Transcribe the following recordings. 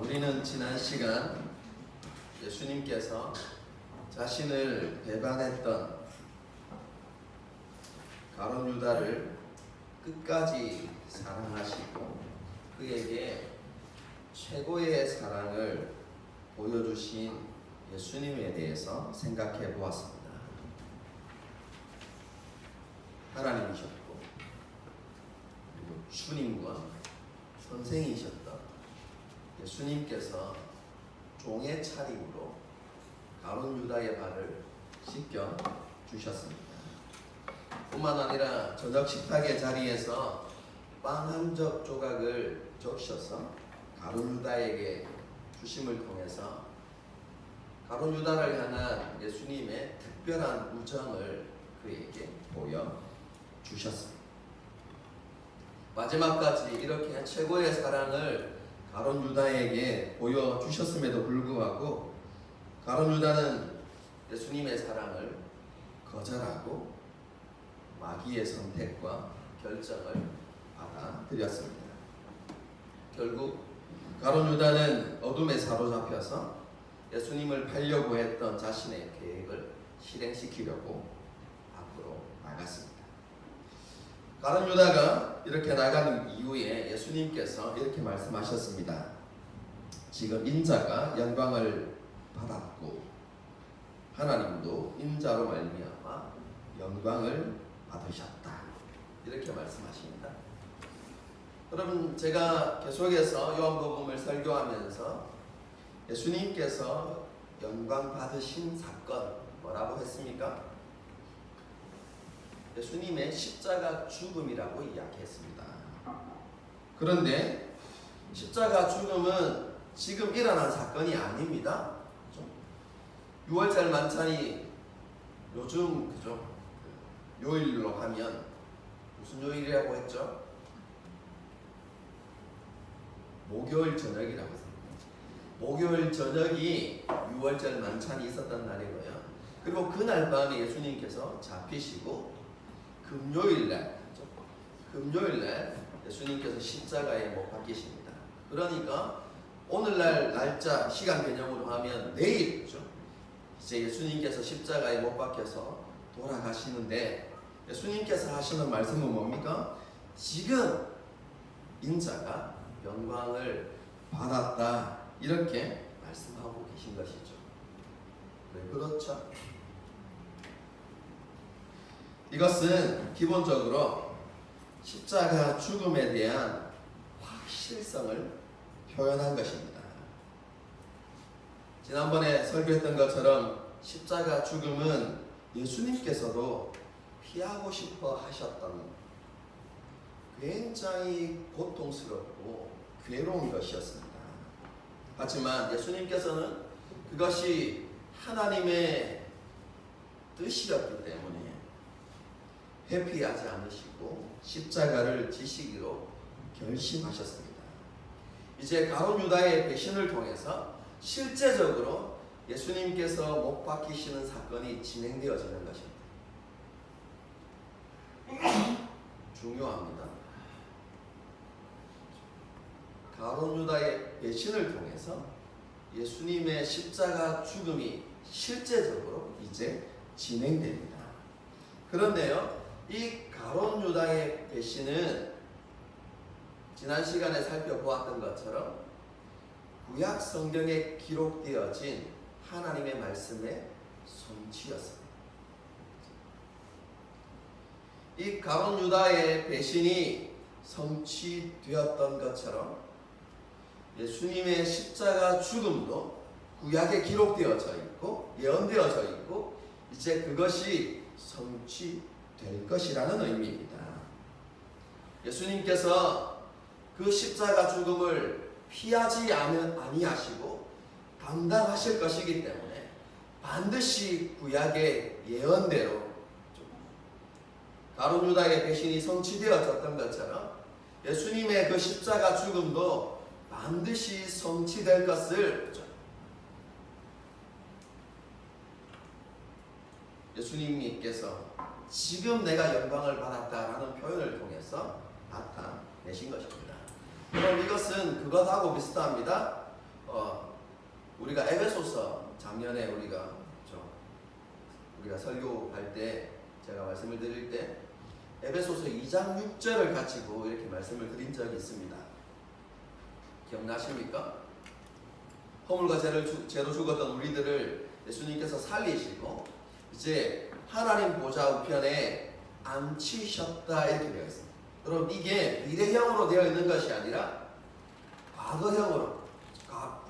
우리는 지난 시간 예수님께서 자신을 배반했던 가룟 유다를 끝까지 사랑하시고 그에게 최고의 사랑을 보여주신 예수님에 대해서 생각해 보았습니다. 하나님이셨고 그리고 주님과 선생이셨던 예수님께서 종의 차림으로 가룟 유다의 발을 씻겨 주셨습니다. 뿐만 아니라 저녁 식탁의 자리에서 빵 한 접 조각을 적셔서 가룟 유다에게 주심을 통해서 가룟 유다를 향한 예수님의 특별한 우정을 그에게 보여 주셨습니다. 마지막까지 이렇게 최고의 사랑을 가룟 유다에게 보여주셨음에도 불구하고 가룟 유다는 예수님의 사랑을 거절하고 마귀의 선택과 결정을 받아들였습니다. 결국 가룟 유다는 어둠에 사로잡혀서 예수님을 팔려고 했던 자신의 계획을 실행시키려고 앞으로 나갔습니다. 가룟 유다가 이렇게 나가는 이후에 예수님께서 이렇게 말씀하셨습니다. 지금 인자가 영광을 받았고 하나님도 인자로 말미암아 영광을 받으셨다. 이렇게 말씀하십니다. 여러분, 제가 계속해서 요한복음을 설교하면서 예수님께서 영광 받으신 사건 뭐라고 했습니까? 예수님의 십자가 죽음이라고 이야기했습니다. 그런데 십자가 죽음은 지금 일어난 사건이 아닙니다. 그렇죠? 6월절 만찬이 요즘 그죠? 요일로 하면 무슨 요일이라고 했죠? 목요일 저녁이라고 했습니다. 목요일 저녁이 6월절 만찬이 있었던 날이고요. 그리고 그날 밤에 예수님께서 잡히시고 금요일날 예수님께서 십자가에 못 박히십니다. 그러니까 오늘날 날짜 시간 개념으로 하면 내일이죠. 이제 예수님께서 십자가에 못 박혀서 돌아가시는데 예수님께서 하시는 말씀은 뭡니까? 지금 인자가 영광을 받았다 이렇게 말씀하고 계신 것이죠. 왜 그렇죠? 이것은 기본적으로 십자가 죽음에 대한 확실성을 표현한 것입니다. 지난번에 설교했던 것처럼 십자가 죽음은 예수님께서도 피하고 싶어 하셨던 굉장히 고통스럽고 괴로운 것이었습니다. 하지만 예수님께서는 그것이 하나님의 뜻이었기 때문에 회피하지 않으시고 십자가를 지시기로 결심하셨습니다. 이제 가룟 유다의 배신을 통해서 실제적으로 예수님께서 못 박히시는 사건이 진행되어지는 것입니다. 중요합니다. 가룟 유다의 배신을 통해서 예수님의 십자가 죽음이 실제적으로 이제 진행됩니다. 그런데요, 이 가룟 유다의 배신은 지난 시간에 살펴보았던 것처럼 구약 성경에 기록되어진 하나님의 말씀의 성취였습니다. 이 가룟 유다의 배신이 성취되었던 것처럼 예수님의 십자가 죽음도 구약에 기록되어져 있고 예언되어져 있고 이제 그것이 성취될 것이라는 의미입니다. 예수님께서 그 십자가 죽음을 피하지 아니하시고 감당하실 것이기 때문에 반드시 구약의 예언대로 가룟 유다의 배신이 성취되어졌던 것처럼 예수님의 그 십자가 죽음도 반드시 성취될 것을 예수님께서 지금 내가 영광을 받았다라는 표현을 통해서 나타내신 것입니다. 그럼 이것은 그것하고 비슷합니다. 우리가 에베소서 작년에 우리가 설교할 때 제가 말씀을 드릴 때 에베소서 2장 6절을 가지고 이렇게 말씀을 드린 적이 있습니다. 기억나십니까? 허물과 죄로 죽었던 우리들을 예수님께서 살리시고 이제 하나님 보좌 우편에 앉히셨다 이렇게 되어 있습니다. 여러분 이게 미래형으로 되어 있는 것이 아니라 과거형으로,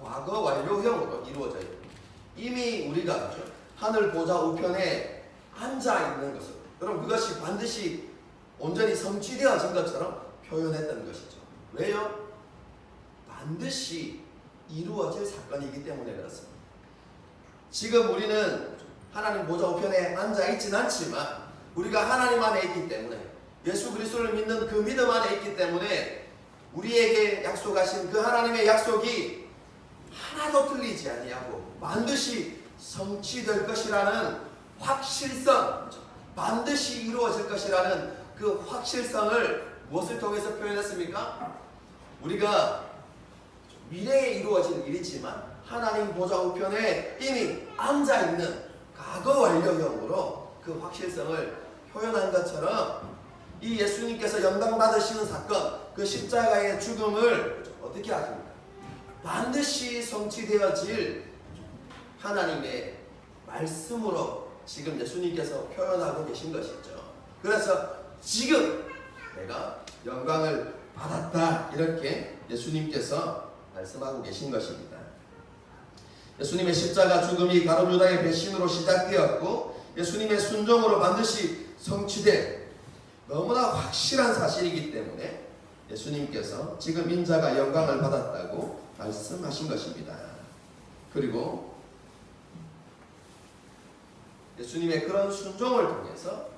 과거 완료형으로 이루어져 있습니다. 이미 우리가 하늘 보좌 우편에 앉아 있는 것을, 여러분 그것이 반드시 온전히 성취되어진 것처럼 표현했던 것이죠. 왜요? 반드시 이루어질 사건이기 때문에 그렇습니다. 지금 우리는 하나님 보좌 우편에 앉아 있진 않지만 우리가 하나님 안에 있기 때문에, 예수 그리스도를 믿는 그 믿음 안에 있기 때문에 우리에게 약속하신 그 하나님의 약속이 하나도 틀리지 아니하고 반드시 성취될 것이라는 확실성, 반드시 이루어질 것이라는 그 확실성을 무엇을 통해서 표현했습니까? 우리가 미래에 이루어질 일이지만 하나님 보좌 우편에 이미 앉아있는 과거 완료형으로 그 확실성을 표현한 것처럼 이 예수님께서 영광 받으시는 사건, 그 십자가의 죽음을 어떻게 하십니까? 반드시 성취되어질 하나님의 말씀으로 지금 예수님께서 표현하고 계신 것이죠. 그래서 지금 내가 영광을 받았다 이렇게 예수님께서 말씀하고 계신 것입니다. 예수님의 십자가 죽음이 가룟유다의 배신으로 시작되었고 예수님의 순종으로 반드시 성취될 너무나 확실한 사실이기 때문에 예수님께서 지금 인자가 영광을 받았다고 말씀하신 것입니다. 그리고 예수님의 그런 순종을 통해서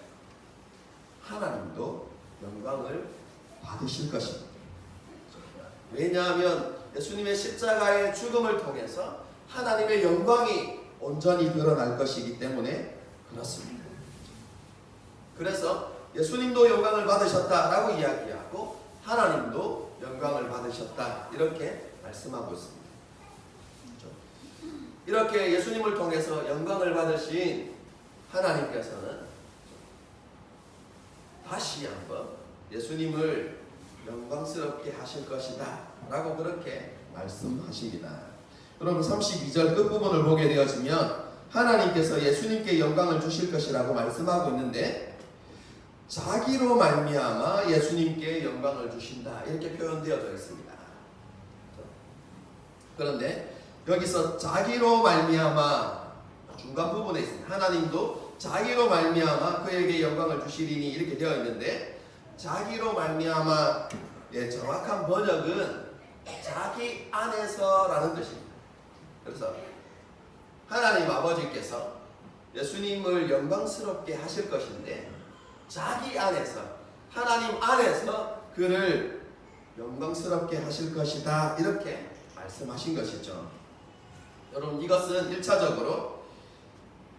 하나님도 영광을 받으실 것입니다. 왜냐하면 예수님의 십자가의 죽음을 통해서 하나님의 영광이 온전히 드러날 것이기 때문에 그렇습니다. 그래서 예수님도 영광을 받으셨다라고 이야기하고 하나님도 영광을 받으셨다 이렇게 말씀하고 있습니다. 이렇게 예수님을 통해서 영광을 받으신 하나님께서는 다시 한번 예수님을 영광스럽게 하실 것이다 라고 그렇게 말씀하십니다. 여러분 32절 끝부분을 보게 되어지면 하나님께서 예수님께 영광을 주실 것이라고 말씀하고 있는데 자기로 말미암아 예수님께 영광을 주신다 이렇게 표현되어져 있습니다. 그런데 여기서 자기로 말미암아 중간 부분에 있습니다. 하나님도 자기로 말미암아 그에게 영광을 주시리니 이렇게 되어 있는데 자기로 말미암아의 정확한 번역은 자기 안에서라는 뜻입니다. 그래서 하나님 아버지께서 예수님을 영광스럽게 하실 것인데 자기 안에서, 하나님 안에서 그를 영광스럽게 하실 것이다 이렇게 말씀하신 것이죠. 여러분 이것은 1차적으로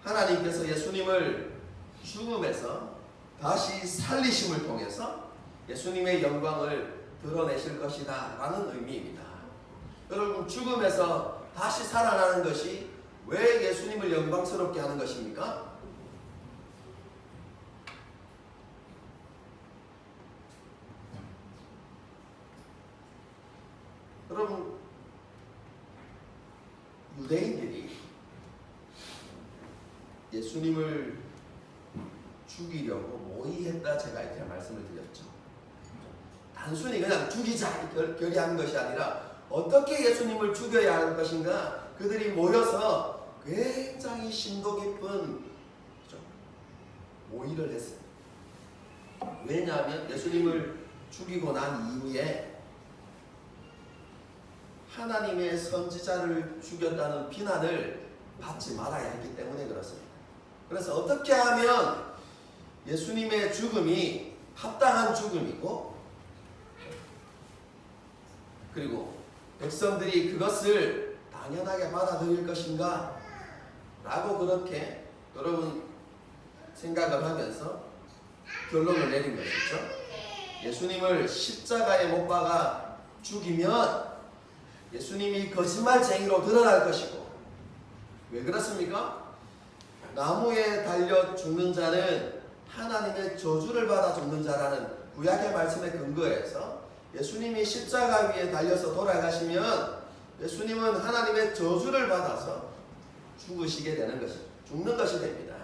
하나님께서 예수님을 죽음에서 다시 살리심을 통해서 예수님의 영광을 드러내실 것이다 라는 의미입니다. 여러분 죽음에서 다시 살아나는 것이 왜 예수님을 영광스럽게 하는 것입니까? 여러분 유대인들이 예수님을 죽이려고 모의했다 제가 이렇게 말씀을 드렸죠. 단순히 그냥 죽이자 결의하는 것이 아니라 어떻게 예수님을 죽여야 할 것인가 그들이 모여서 굉장히 심도 깊은 모의를 했습니다. 왜냐하면 예수님을 죽이고 난 이후에 하나님의 선지자를 죽였다는 비난을 받지 말아야 했기 때문에 그렇습니다. 그래서 어떻게 하면 예수님의 죽음이 합당한 죽음이고 그리고 백성들이 그것을 당연하게 받아들일 것인가 라고 그렇게 여러분 생각을 하면서 결론을 내린 것이죠. 예수님을 십자가에 못 박아 죽이면 예수님이 거짓말쟁이로 드러날 것이고, 왜 그렇습니까? 나무에 달려 죽는 자는 하나님의 저주를 받아 죽는 자라는 구약의 말씀에 근거해서 예수님이 십자가 위에 달려서 돌아가시면 예수님은 하나님의 저주를 받아서 죽으시게 되는 것이, 죽는 것이 됩니다.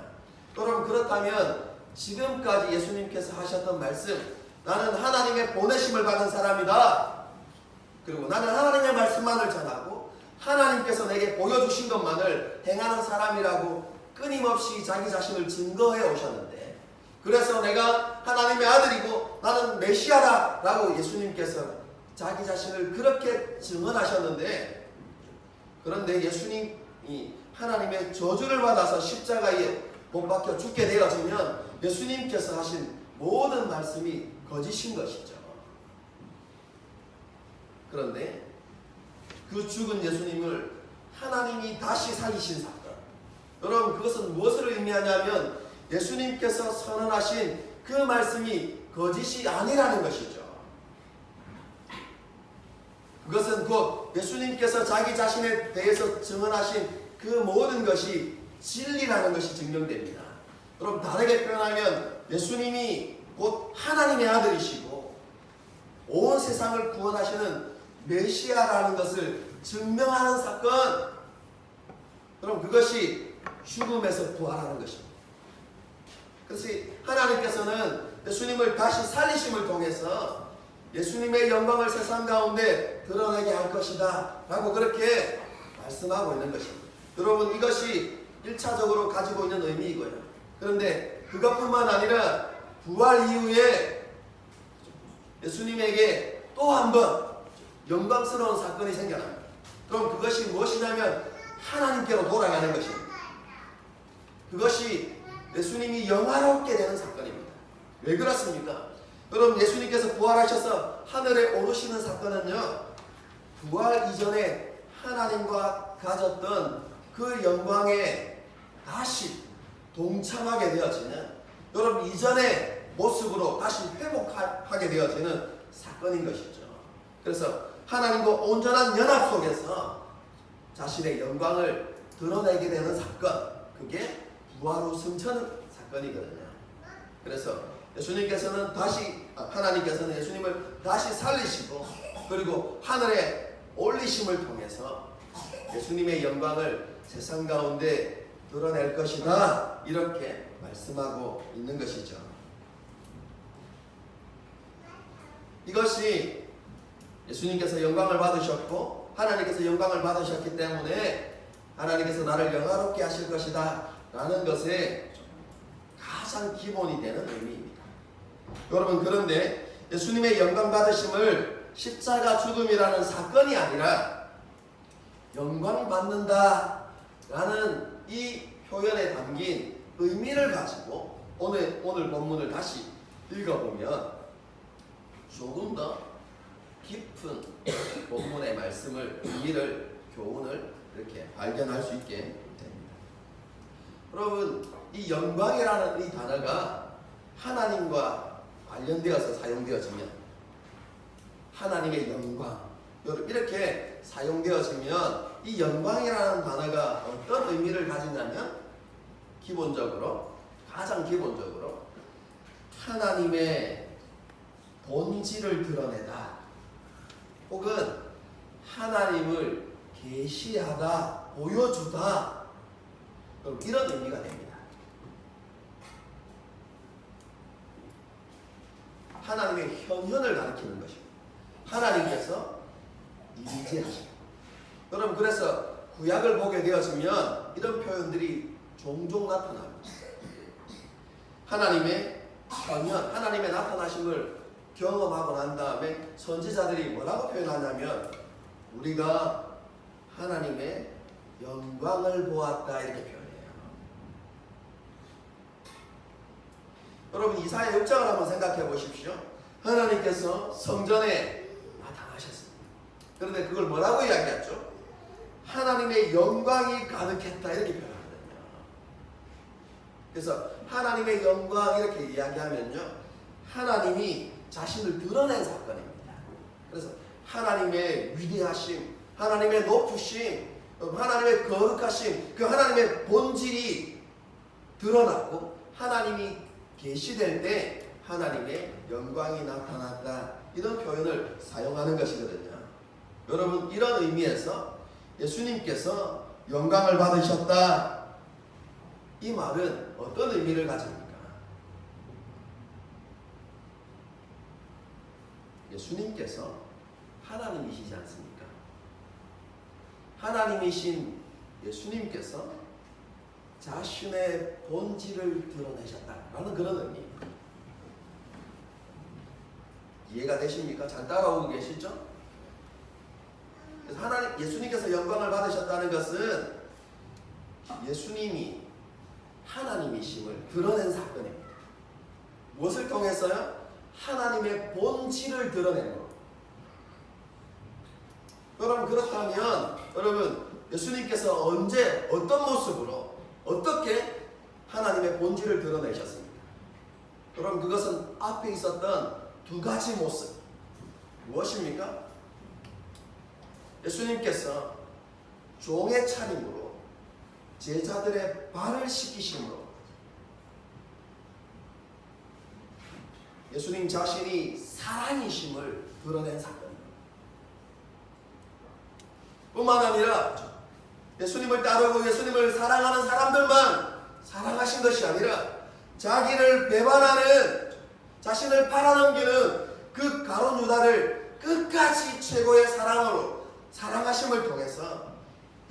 여러분, 그렇다면 지금까지 예수님께서 하셨던 말씀, 나는 하나님의 보내심을 받은 사람이다, 그리고 나는 하나님의 말씀만을 전하고 하나님께서 내게 보여주신 것만을 행하는 사람이라고 끊임없이 자기 자신을 증거해 오셨는데, 그래서 내가 하나님의 아들이고 나는 메시아다 라고 예수님께서 자기 자신을 그렇게 증언하셨는데, 그런데 예수님이 하나님의 저주를 받아서 십자가에 못 박혀 죽게 되어지면 예수님께서 하신 모든 말씀이 거짓인 것이죠. 그런데 그 죽은 예수님을 하나님이 다시 살리신 사건, 여러분, 그것은 무엇을 의미하냐면 예수님께서 선언하신 그 말씀이 거짓이 아니라는 것이죠. 그것은 곧 예수님께서 자기 자신에 대해서 증언하신 그 모든 것이 진리라는 것이 증명됩니다. 여러분, 다르게 표현하면 예수님이 곧 하나님의 아들이시고 온 세상을 구원하시는 메시아라는 것을 증명하는 사건, 그럼 그것이 죽음에서 부활하는 것입니다. 그래서 하나님께서는 예수님을 다시 살리심을 통해서 예수님의 영광을 세상 가운데 드러내게 할 것이다 라고 그렇게 말씀하고 있는 것입니다. 여러분, 이것이 1차적으로 가지고 있는 의미이고요. 그런데 그것뿐만 아니라 부활 이후에 예수님에게 또 한 번 영광스러운 사건이 생겨납니다. 그럼 그것이 무엇이냐면 하나님께로 돌아가는 것입니다. 그것이 예수님이 영화롭게 되는 사건입니다. 왜 그렇습니까? 여러분, 예수님께서 부활하셔서 하늘에 오르시는 사건은요, 부활 이전에 하나님과 가졌던 그 영광에 다시 동참하게 되어지는, 여러분, 이전의 모습으로 다시 회복하게 되어지는 사건인 것이죠. 그래서 하나님과 온전한 연합 속에서 자신의 영광을 드러내게 되는 사건, 그게 부활 후 승천 사건이거든요. 그래서 하나님께서는 예수님을 다시 살리시고, 그리고 하늘에 올리심을 통해서 예수님의 영광을 세상 가운데 드러낼 것이다, 이렇게 말씀하고 있는 것이죠. 이것이 예수님께서 영광을 받으셨고 하나님께서 영광을 받으셨기 때문에 하나님께서 나를 영화롭게 하실 것이다 라는 것의 가장 기본이 되는 의미입니다. 여러분, 그런데 예수님의 영광 받으심을 십자가 죽음이라는 사건이 아니라 영광 받는다 라는 이 표현에 담긴 의미를 가지고 오늘 본문을 다시 읽어보면 조금 더 깊은 본문의 말씀을, 의미를, 교훈을 이렇게 발견할 수 있게 됩니다. 여러분, 이 영광이라는 이 단어가 하나님과 관련되어서 사용되어지면, 하나님의 영광, 이렇게 사용되어지면 이 영광이라는 단어가 어떤 의미를 가지냐면, 가장 기본적으로 하나님의 본질을 드러내다, 혹은 하나님을 계시하다, 보여주다, 이런 의미가 됩니다. 하나님의 현현을 가리키는 것입니다. 하나님께서 임재하시고, 여러분, 그래서 구약을 보게 되었으면 이런 표현들이 종종 나타납니다. 하나님의 현현, 하나님의 나타나심을 경험하고 난 다음에 선지자들이 뭐라고 표현하냐면 우리가 하나님의 영광을 보았다, 이렇게 표현해요. 여러분, 이사야 6장을 한번 생각해 보십시오. 하나님께서 성전에 나타나셨습니다. 그런데 그걸 뭐라고 이야기했죠? 하나님의 영광이 가득했다, 이렇게 표현하거든요. 그래서 하나님의 영광 이렇게 이야기하면요, 하나님이 자신을 드러낸 사건입니다. 그래서 하나님의 위대하심, 하나님의 높으심, 하나님의 거룩하심, 그 하나님의 본질이 드러나고 하나님이 계시될 때 하나님의 영광이 나타났다, 이런 표현을 사용하는 것이거든요. 여러분, 이런 의미에서 예수님께서 영광을 받으셨다, 이 말은 어떤 의미를 가집니까? 예수님께서 하나님이시지 않습니까? 하나님이신 예수님께서 자신의 본질을 드러내셨다라는 그런 의미입니다. 이해가 되십니까? 잘 따라오고 계시죠? 그래서 예수님께서 영광을 받으셨다는 것은 예수님이 하나님이심을 드러낸 사건입니다. 무엇을 통해서요? 하나님의 본질을 드러낸 것. 여러분, 그렇다면 여러분, 예수님께서 언제 어떤 모습으로 어떻게 하나님의 본질을 드러내셨습니까? 여러분, 그것은 앞에 있었던 두 가지 모습. 무엇입니까? 예수님께서 종의 차림으로 제자들의 발을 씻기심으로 예수님 자신이 사랑이심을 드러낸 사건입니다. 뿐만 아니라 예수님을 따르고 예수님을 사랑하는 사람들만 사랑하신 것이 아니라 자기를 배반하는, 자신을 팔아넘기는 그 가룟 유다를 끝까지 최고의 사랑으로 사랑하심을 통해서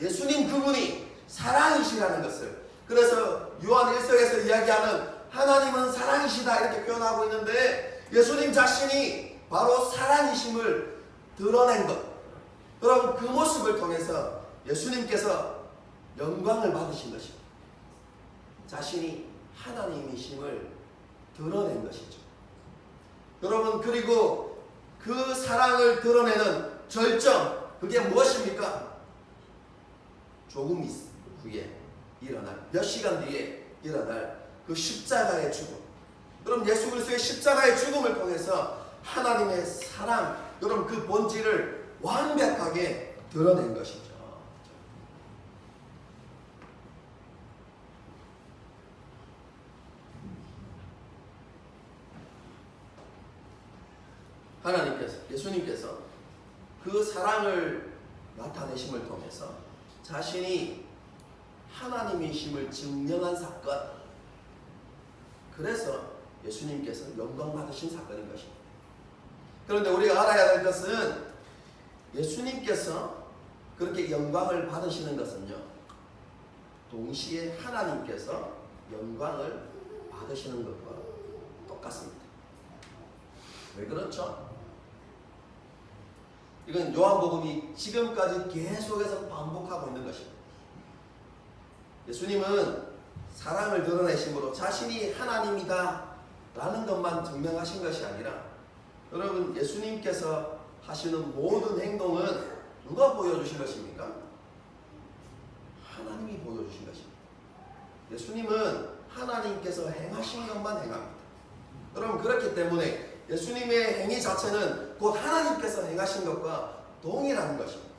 예수님 그분이 사랑이시라는 것을, 그래서 요한 1서에서 이야기하는 하나님은 사랑이시다 이렇게 표현하고 있는데, 예수님 자신이 바로 사랑이심을 드러낸 것. 그럼 그 모습을 통해서 예수님께서 영광을 받으신 것입니다. 자신이 하나님이심을 드러낸 것이죠. 여러분, 그리고 그 사랑을 드러내는 절정, 그게 무엇입니까? 조금 후에 일어날, 몇 시간 뒤에 일어날 그 십자가의 죽음. 여러분, 예수 그리스도의 십자가의 죽음을 통해서 하나님의 사랑, 여러분 그 본질을 완벽하게 드러낸 것이죠. 하나님께서, 예수님께서 그 사랑을 나타내심을 통해서 자신이 하나님이심을 증명한 사건, 그래서 예수님께서 영광 받으신 사건인 것입니다. 그런데 우리가 알아야 될 것은 예수님께서 그렇게 영광을 받으시는 것은요, 동시에 하나님께서 영광을 받으시는 것과 똑같습니다. 왜 그렇죠? 이건 요한복음이 지금까지 계속해서 반복하고 있는 것입니다. 예수님은 사랑을 드러내심으로 자신이 하나님이다 라는 것만 증명하신 것이 아니라, 여러분, 예수님께서 하시는 모든 행동은 누가 보여주신 것입니까? 하나님이 보여주신 것입니다. 예수님은 하나님께서 행하신 것만 행합니다. 여러분, 그렇기 때문에 예수님의 행위 자체는 곧 하나님께서 행하신 것과 동일한 것입니다.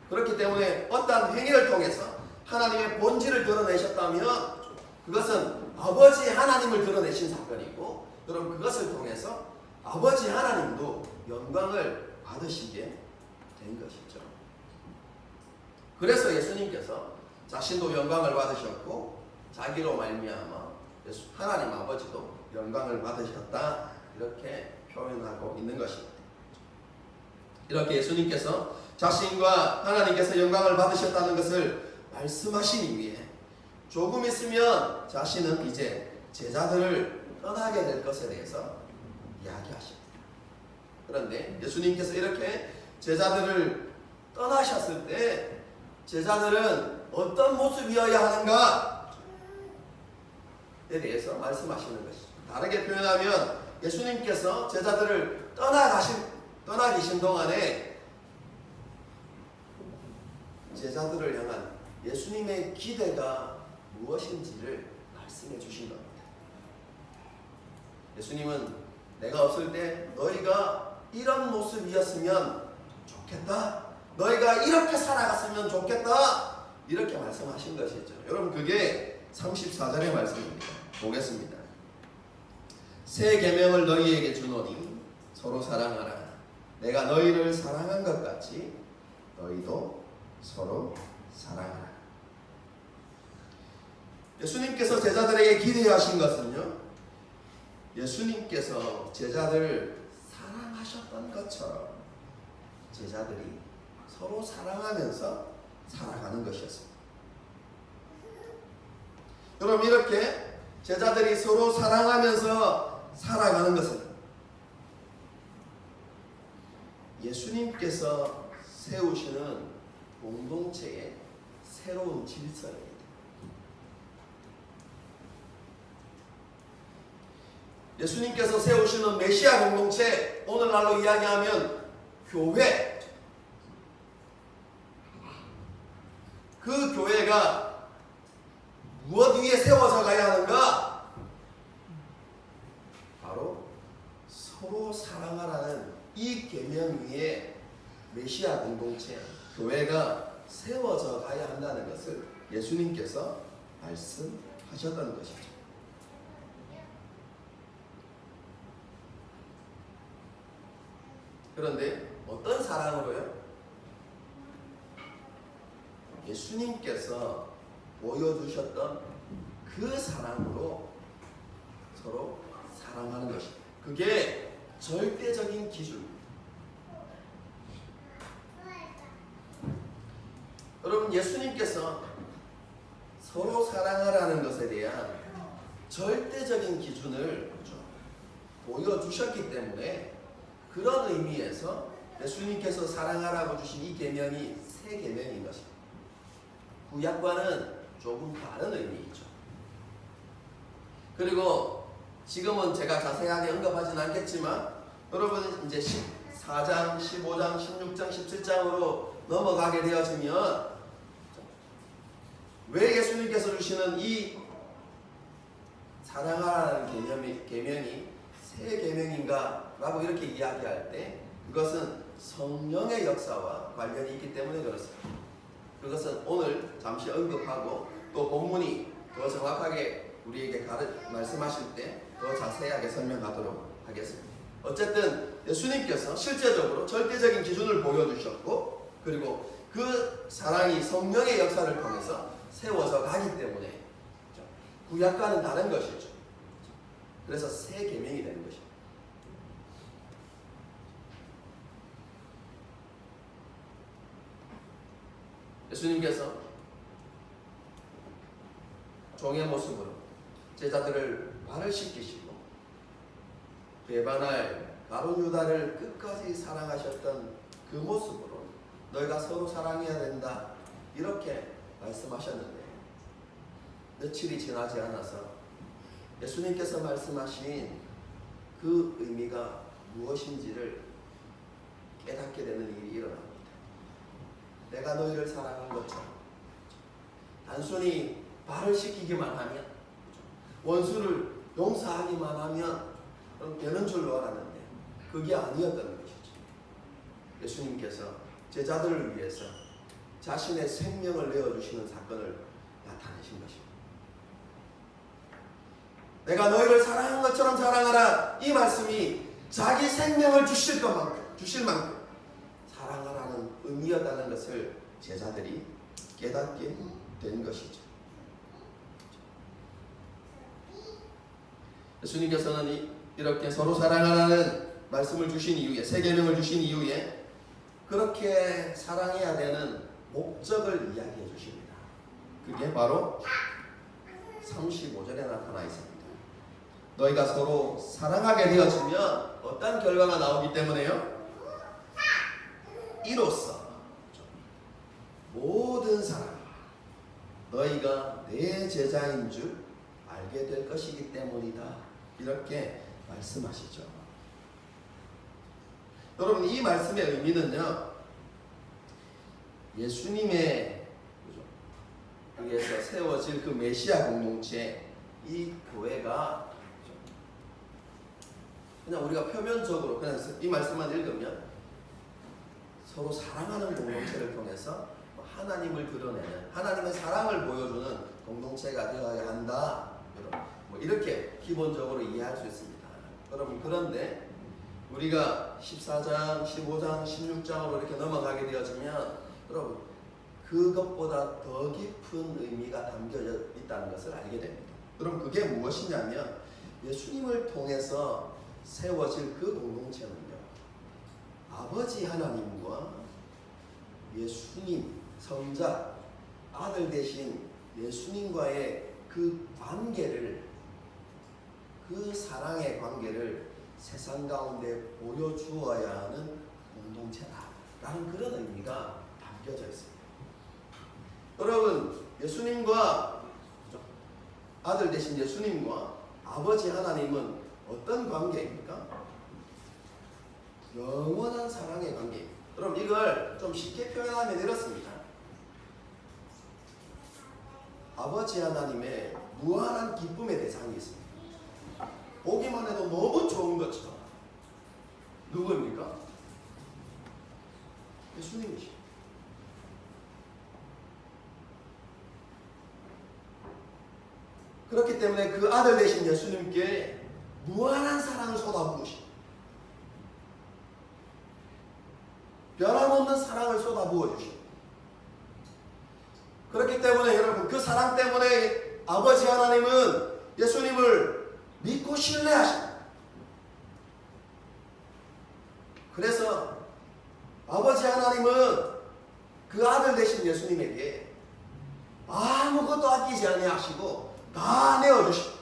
그렇기 때문에 어떠한 행위를 통해서 하나님의 본질을 드러내셨다면 그것은 아버지 하나님을 드러내신 사건이고, 여러분 그것을 통해서 아버지 하나님도 영광을 받으시게 된 것이죠. 그래서 예수님께서 자신도 영광을 받으셨고 자기로 말미암아 하나님 아버지도 영광을 받으셨다, 이렇게 표현하고 있는 것입니다. 이렇게 예수님께서 자신과 하나님께서 영광을 받으셨다는 것을 말씀하신 이후에 조금 있으면 자신은 이제 제자들을 떠나게 될 것에 대해서 이야기하십니다. 그런데 예수님께서 이렇게 제자들을 떠나셨을 때 제자들은 어떤 모습이어야 하는가에 대해서 말씀하시는 것이죠. 다르게 표현하면 예수님께서 제자들을 떠나 계신 동안에 제자들을 향한 예수님의 기대가 무엇인지를 말씀해 주신 겁니다. 예수님은 내가 없을 때 너희가 이런 모습이었으면 좋겠다. 너희가 이렇게 살아갔으면 좋겠다. 이렇게 말씀하신 것이죠. 여러분 그게 34절의 말씀입니다. 보겠습니다. 새 계명을 너희에게 주노니 서로 사랑하라. 내가 너희를 사랑한 것 같이 너희도 서로 사랑하라. 예수님께서 제자들에게 기대하신 것은요, 예수님께서 제자들을 사랑하셨던 것처럼 제자들이 서로 사랑하면서 살아가는 것이었습니다. 여러분 이렇게 제자들이 서로 사랑하면서 살아가는 것은 예수님께서 세우시는 공동체의 새로운 질서입니다. 예수님께서 세우시는 메시아 공동체, 오늘날로 이야기하면 교회, 그 교회가 무엇 위에 세워져 가야 하는가? 바로 서로 사랑하라는 이 계명 위에 메시아 공동체, 교회가 세워져 가야 한다는 것을 예수님께서 말씀하셨다는 것이죠. 그런데 어떤 사랑으로요? 예수님께서 보여주셨던 그 사랑으로 서로 사랑하는 것입니다. 그게 절대적인 기준입니다. 여러분 예수님께서 서로 사랑하라는 것에 대한 절대적인 기준을 보여주셨기 때문에 그런 의미에서 예수님께서 사랑하라고 주신 이 계명이 새 계명인 것입니다. 구약과는 조금 다른 의미이죠. 그리고 지금은 제가 자세하게 언급하지는 않겠지만 여러분 이제 14장, 15장, 16장, 17장으로 넘어가게 되어지면 왜 예수님께서 주시는 이 사랑하라는 계명이 새 계명인가? 라고 이렇게 이야기할 때 그것은 성령의 역사와 관련이 있기 때문에 그렇습니다. 그것은 오늘 잠시 언급하고 또 본문이 더 정확하게 우리에게 말씀하실 때 더 자세하게 설명하도록 하겠습니다. 어쨌든 예수님께서 실제적으로 절대적인 기준을 보여주셨고 그리고 그 사랑이 성령의 역사를 통해서 세워져 가기 때문에 구약과는 다른 것이죠. 그래서 새 계명이 되는 것입니다. 예수님께서 종의 모습으로 제자들을 발을 씻기시고 배반할 가룟 유다를 끝까지 사랑하셨던 그 모습으로 너희가 서로 사랑해야 된다 이렇게 말씀하셨는데 며칠이 지나지 않아서 예수님께서 말씀하신 그 의미가 무엇인지를 깨닫게 되는 일이 일어납니다. 내가 너희를 사랑한 것처럼 단순히 발을 씻기기만 하면 원수를 용서하기만 하면 되는 줄로 알았는데 그게 아니었다는 것이죠. 예수님께서 제자들을 위해서 자신의 생명을 내어주시는 사건을 나타내신 것입니다. 내가 너희를 사랑한 것처럼 사랑하라 이 말씀이 자기 생명을 주실 만큼 사랑하라는 의미였다는 것을 제자들이 깨닫게 된 것이죠. 예수님께서는 이렇게 서로 사랑하라는 말씀을 주신 이후에 새 계명을 주신 이후에 그렇게 사랑해야 되는 목적을 이야기해 주십니다. 그게 바로 35절에 나타나 있습니다. 너희가 서로 사랑하게 되어지면 어떤 결과가 나오기 때문에요? 이로써 모든 사람 너희가 내 제자인 줄 알게 될 것이기 때문이다. 이렇게 말씀하시죠. 여러분 이 말씀의 의미는요. 예수님의 의해서 세워질 그 메시아 공동체 이 교회가 그냥 우리가 표면적으로 그냥 이 말씀만 읽으면 서로 사랑하는 공동체를 통해서 하나님을 드러내는, 하나님의 사랑을 보여주는 공동체가 되어야 한다. 이렇게 기본적으로 이해할 수 있습니다. 여러분, 그런데 우리가 14장, 15장, 16장으로 이렇게 넘어가게 되어지면 여러분, 그것보다 더 깊은 의미가 담겨 있다는 것을 알게 됩니다. 그럼 그게 무엇이냐면 예수님을 통해서 세워질 그 공동체는요, 아버지 하나님과 예수님, 성자, 아들 대신 예수님과의 그 관계를, 그 사랑의 관계를 세상 가운데 보여주어야 하는 공동체다라는 그런 의미가 담겨져 있습니다. 여러분, 예수님과 아들 대신 예수님과 아버지 하나님은 어떤 관계입니까? 영원한 사랑의 관계입니다. 그럼 이걸 좀 쉽게 표현하면 이렇습니다. 아버지 하나님의 무한한 기쁨의 대상이 있습니다. 보기만 해도 너무 좋은 것처럼. 누구입니까? 예수님이시죠. 그렇기 때문에 그 아들 되신 예수님께 무한한 사랑을 쏟아부으시고 변함없는 사랑을 쏟아부어 주시고, 그렇기 때문에 여러분, 그 사랑 때문에 아버지 하나님은 예수님을 믿고 신뢰하십니다. 그래서 아버지 하나님은 그 아들 되신 예수님에게 아무것도 아끼지 아니하시고 다 내어주십니다.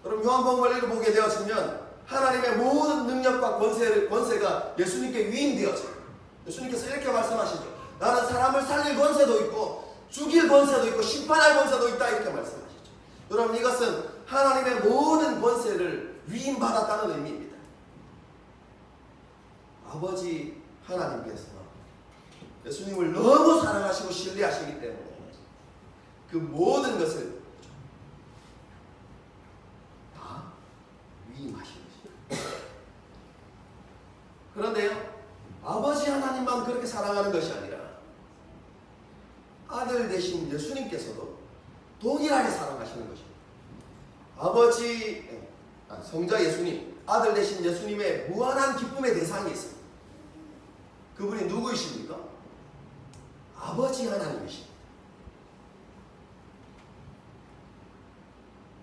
여러분, 요한복음을 읽어보게 되었으면 하나님의 모든 능력과 권세가 예수님께 위임되어져요. 예수님께서 이렇게 말씀하시죠. 나는 사람을 살릴 권세도 있고 죽일 권세도 있고 심판할 권세도 있다, 이렇게 말씀하시죠. 여러분, 이것은 하나님의 모든 권세를 위임받았다는 의미입니다. 아버지 하나님께서 예수님을 너무 사랑하시고 신뢰하시기 때문에 그 모든 것을 다 위임하시는 것이죠. 그런데요, 아버지 하나님만 그렇게 사랑하는 것이 아니라 아들 되신 예수님께서도 동일하게 사랑하시는 것입니다. 성자 예수님, 아들 되신 예수님의 무한한 기쁨의 대상이 있습니다. 그분이 누구이십니까? 아버지 하나님이십니다.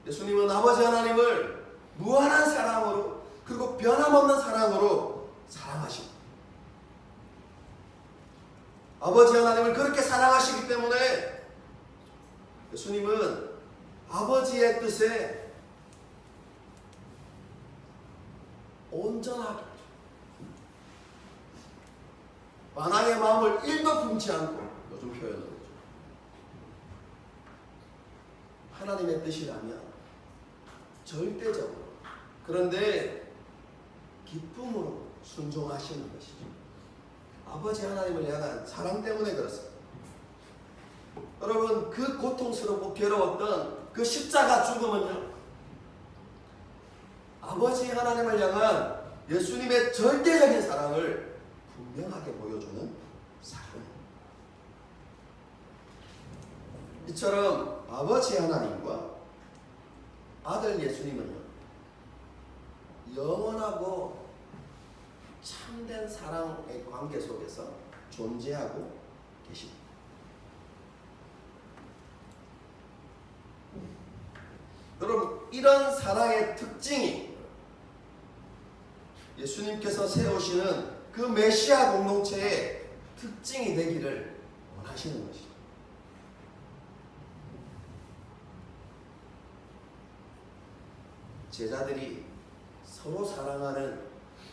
예수님은 아버지 하나님을 무한한 사랑으로, 그리고 변함없는 사랑으로 사랑하십니다. 아버지 하나님을 그렇게 사랑하시기 때문에 예수님은 아버지의 뜻에 온전하게 만왕의 마음을 1도 품지 않고, 요즘 표현으로 하나님의 뜻이라면 절대적으로, 그런데 기쁨으로 순종하시는 것이죠. 아버지 하나님을 향한 사랑 때문에 그렇습니다. 여러분, 그 고통스럽고 괴로웠던 그 십자가 죽음은요, 아버지 하나님을 향한 예수님의 절대적인 사랑을 분명하게 보여주는 사건입니다. 이처럼 아버지 하나님과 아들 예수님은요, 영원하고 참된 사랑의 관계 속에서 존재하고 계십니다. 여러분, 이런 사랑의 특징이 예수님께서 세우시는 그 메시아 공동체의 특징이 되기를 원하시는 것이죠. 제자들이 서로 사랑하는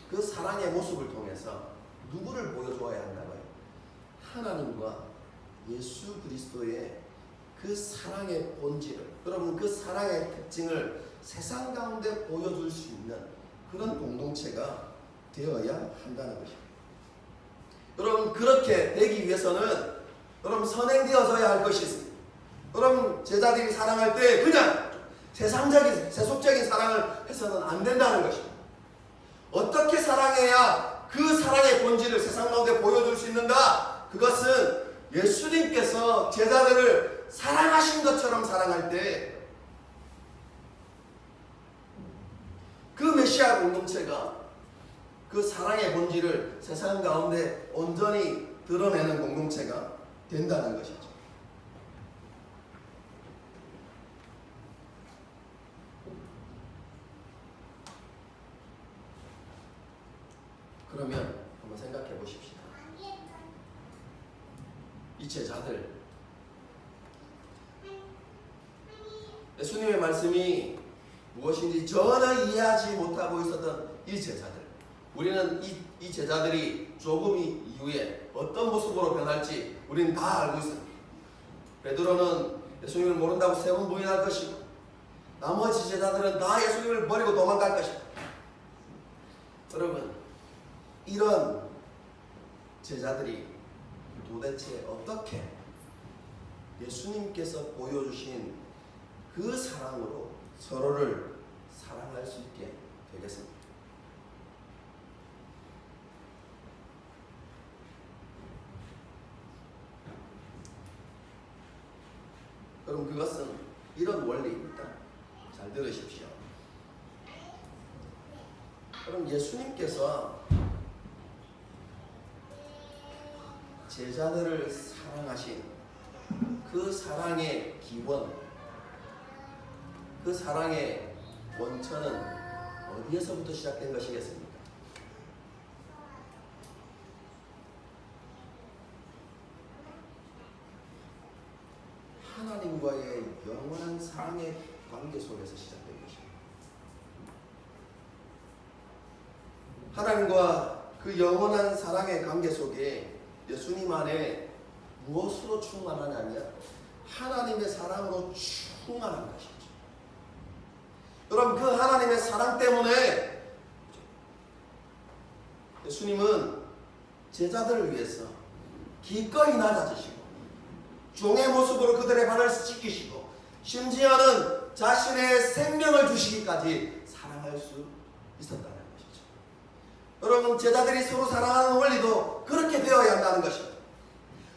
그 사랑의 모습을 통해서 누구를 보여줘야 한다고요? 하나님과 예수 그리스도의 그 사랑의 본질을, 여러분, 그 사랑의 특징을 세상 가운데 보여줄 수 있는 그런 공동체가 되어야 한다는 것입니다. 여러분, 그렇게 되기 위해서는 여러분 선행되어져야 할 것이 있습니다. 여러분, 제자들이 사랑할 때 그냥 세상적인, 세속적인 사랑을 해서는 안 된다는 것입니다. 어떻게 사랑해야 그 사랑의 본질을 세상 가운데 보여줄 수 있는가? 그것은 예수님께서 제자들을 사랑하신 것처럼 사랑할 때 그 메시아 공동체가 그 사랑의 본질을 세상 가운데 온전히 드러내는 공동체가 된다는 것이죠. 그러면 한번 생각해 보십시다. 이 제자들, 예수님의 말씀이 무엇인지 전혀 이해하지 못하고 있었던 이 제자들, 우리는 이 제자들이 조금 이후에 어떤 모습으로 변할지 우리는 다 알고 있습니다. 베드로는 예수님을 모른다고 3번 부인할 것이고, 나머지 제자들은 다 예수님을 버리고 도망갈 것이다. 여러분, 이런 제자들이 도대체 어떻게 예수님께서 보여주신 그 사랑으로 서로를 사랑할 수 있게 되겠습니다. 여러분, 그것은 이런 원리입니다. 잘 들으십시오. 그럼 예수님께서 제자들을 사랑하신 그 사랑의 기원, 그 사랑의 원천은 어디에서부터 시작된 것이겠습니까? 하나님과의 영원한 사랑의 관계 속에서 시작된 것입니다. 하나님과 그 영원한 사랑의 관계 속에 예수님 안에 무엇으로 충만하냐면 하나님의 사랑으로 충만한 것이죠. 여러분, 그 하나님의 사랑 때문에 예수님은 제자들을 위해서 기꺼이 낮아지시고 종의 모습으로 그들의 발을 씻기시고 심지어는 자신의 생명을 주시기까지 사랑할 수 있었다는 것이죠. 여러분, 제자들이 서로 사랑하는 원리도 그렇게 되어야 한다는 것입니다.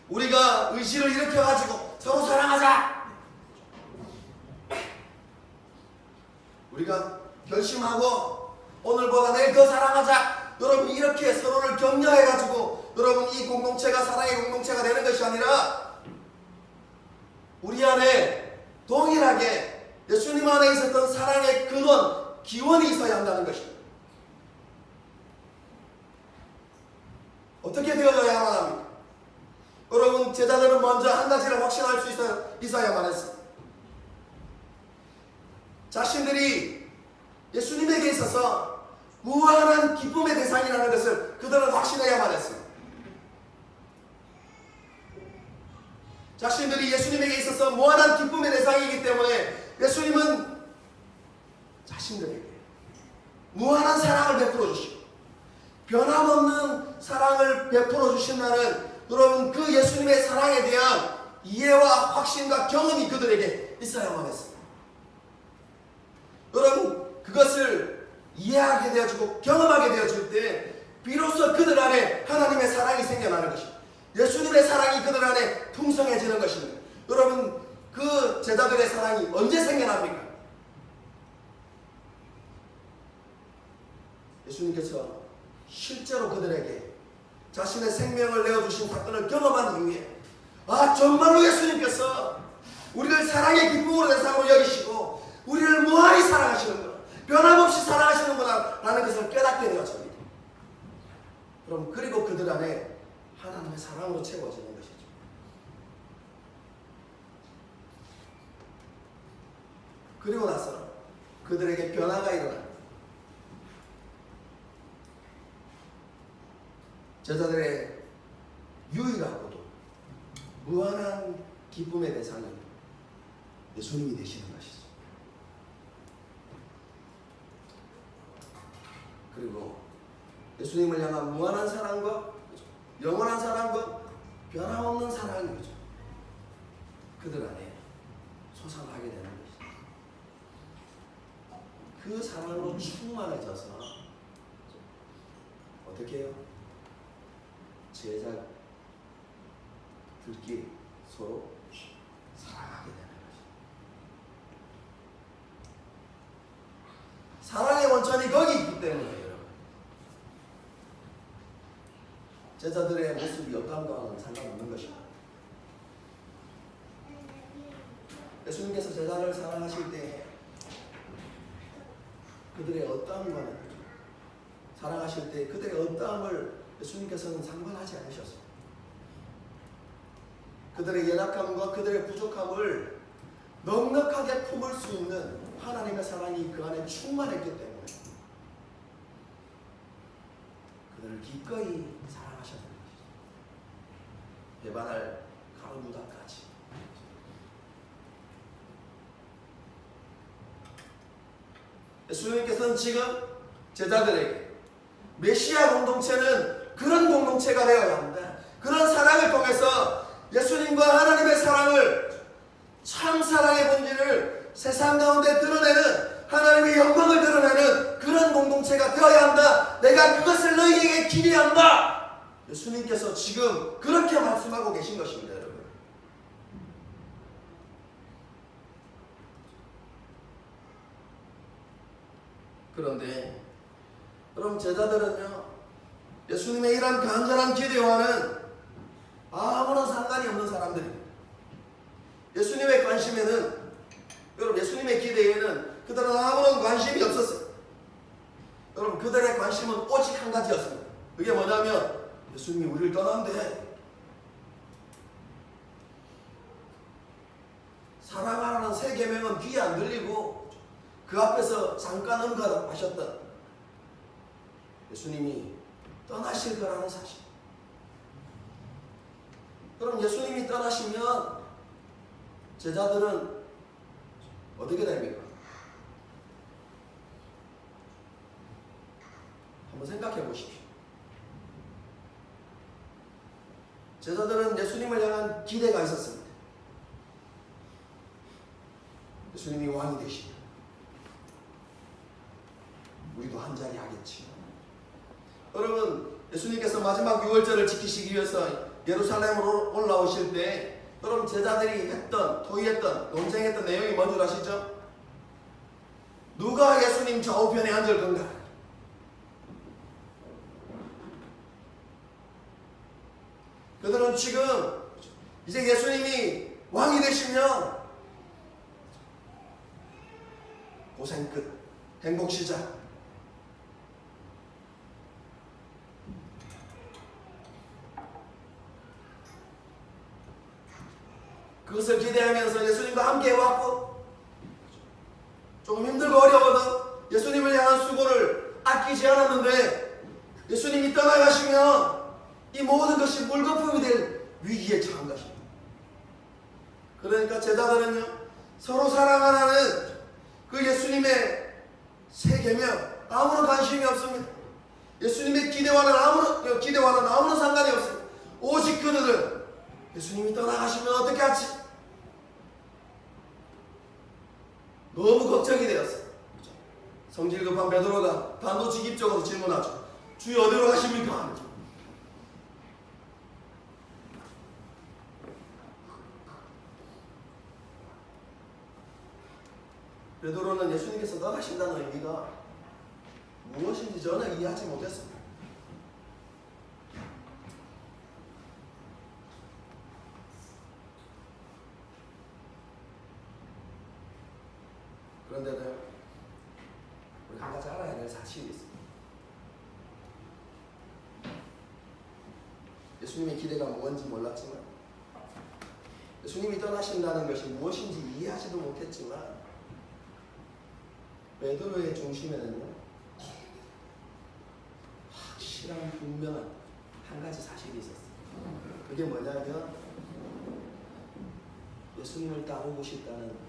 우리가 의식을 일으켜가지고 서로 사랑하자, 우리가 결심하고 오늘보다 내일 더 사랑하자, 여러분, 이렇게 서로를 격려해가지고 여러분 이 공동체가 사랑의 공동체가 되는 것이 아니라 우리 안에 동일하게 예수님 안에 있었던 사랑의 근원, 기원이 있어야 한다는 것입니다. 어떻게 되어져야만 합니까? 여러분, 제자들은 먼저 한 가지를 확신할 수 있어야만 했습니다. 자신들이 예수님에게 있어서 무한한 기쁨의 대상이라는 것을 그들은 확신해야만 했습니다. 자신들이 예수님에게 있어서 무한한 기쁨의 대상이기 때문에 예수님은 자신들에게 무한한 사랑을 베풀어 주시고 변함없는 사랑을 베풀어 주신다는 여러분 그 예수님의 사랑에 대한 이해와 확신과 경험이 그들에게 있어야만 했습니다. 여러분, 그것을 이해하게 되어지고 경험하게 되어질 때 비로소 그들 안에 하나님의 사랑이 생겨나는 것입니다. 예수님의 사랑이 그들 안에 풍성해지는 것입니다. 여러분, 그 제자들의 사랑이 언제 생겨납니까? 예수님께서 실제로 그들에게 자신의 생명을 내어주신 사건을 경험한 이후에 정말로 예수님께서 우리를 사랑의 기쁨으로 대상으로 여기시고 우리를 무한히 사랑하시는구나, 변함없이 사랑하시는구나 라는 것을 깨닫게 되어집니다. 그럼 그리고 그들 안에 하나님의 사랑으로 채워지는 것이죠. 그리고 나서 그들에게 변화가 일어납니다. 제자들의 유일하고도 무한한 기쁨의 대상이 예수님이 되시는 것이죠. 그리고 예수님을 향한 무한한 사랑과 영원한 사랑과 변함없는 사랑이 거죠. 그들 안에 솟아나게 되는 것이죠. 그 사랑으로 충만해져서 어떻게 해요? 제자들끼리 서로 사랑하게 되는 것입니다. 사랑의 원천이 거기 있기 때문에 여러분, 제자들의 모습이 어떠한가는 상관없는 것입니다. 예수님께서 제자를 사랑하실 때 그들의 어떠함과는, 사랑하실 때 그들의 어떠함을 예수님께서는 상관하지 않으셨습니다. 그들의 연약함과 그들의 부족함을 넉넉하게 품을 수 있는 하나님의 사랑이 그 안에 충만했기 때문에 그들을 기꺼이 사랑하셨던 것이죠. 배반할 가로무다까지. 예수님께서는 지금 제자들에게 메시아 공동체는 그런 공동체가 되어야 한다. 그런 사랑을 통해서 예수님과 하나님의 사랑을, 참 사랑의 본질을 세상 가운데 드러내는, 하나님의 영광을 드러내는 그런 공동체가 되어야 한다. 내가 그것을 너희에게 기대한다. 예수님께서 지금 그렇게 말씀하고 계신 것입니다, 여러분. 그런데 여러분, 제자들은요, 예수님의 이런 간절한 기대와는 아무런 상관이 없는 사람들입니다. 예수님의 관심에는, 여러분, 예수님의 기대에는 그들은 아무런 관심이 없었어요. 여러분, 그들의 관심은 오직 한 가지였습니다. 그게 뭐냐면 예수님이 우리를 떠난데 사랑하라는 세 계명은 귀에 안 들리고 그 앞에서 잠깐 언급하셨던 예수님이 떠나실 거라는 사실. 그럼 예수님이 떠나시면 제자들은 어떻게 됩니까? 한번 생각해 보십시오. 제자들은 예수님을 향한 기대가 있었습니다. 예수님이 왕이 되시면 우리도 한자리 하겠지. 여러분, 예수님께서 마지막 유월절을 지키시기 위해서 예루살렘으로 올라오실 때 여러분, 제자들이 했던, 토의했던, 논쟁했던 내용이 뭔 줄 아시죠? 누가 예수님 좌우편에 앉을 건가? 그들은 지금 이제 예수님이 왕이 되시면 고생 끝, 행복 시작. 그것을 기대하면서 예수님과 함께 해왔고, 조금 힘들고 어려워도 예수님을 향한 수고를 아끼지 않았는데 예수님이 떠나가시면 이 모든 것이 물거품이 될 위기에 처한 것입니다. 그러니까 제자들은요, 서로 사랑하라는 그 예수님의 세 계명 아무런 관심이 없습니다. 예수님의 기대와는 아무런 상관이 없습니다. 오직 그들은 예수님이 떠나가시면 어떻게 하지? 너무 걱정이 되었어요. 성질 급한 베드로가 단도직입적으로 질문하죠. 주여, 어디로 가십니까? 베드로는 예수님께서 떠나신다는 의미가 무엇인지 전혀 이해하지 못했습니다. 그런데도 우리 한 가지 알아야 될 사실이 있습니다. 예수님의 기대가 뭔지 몰랐지만, 예수님이 떠나신다는 것이 무엇인지 이해하지도 못했지만, 베드로의 중심에는요, 확실한 분명한 한 가지 사실이 있었어요. 그게 뭐냐면 예수님을 따르고 싶다는,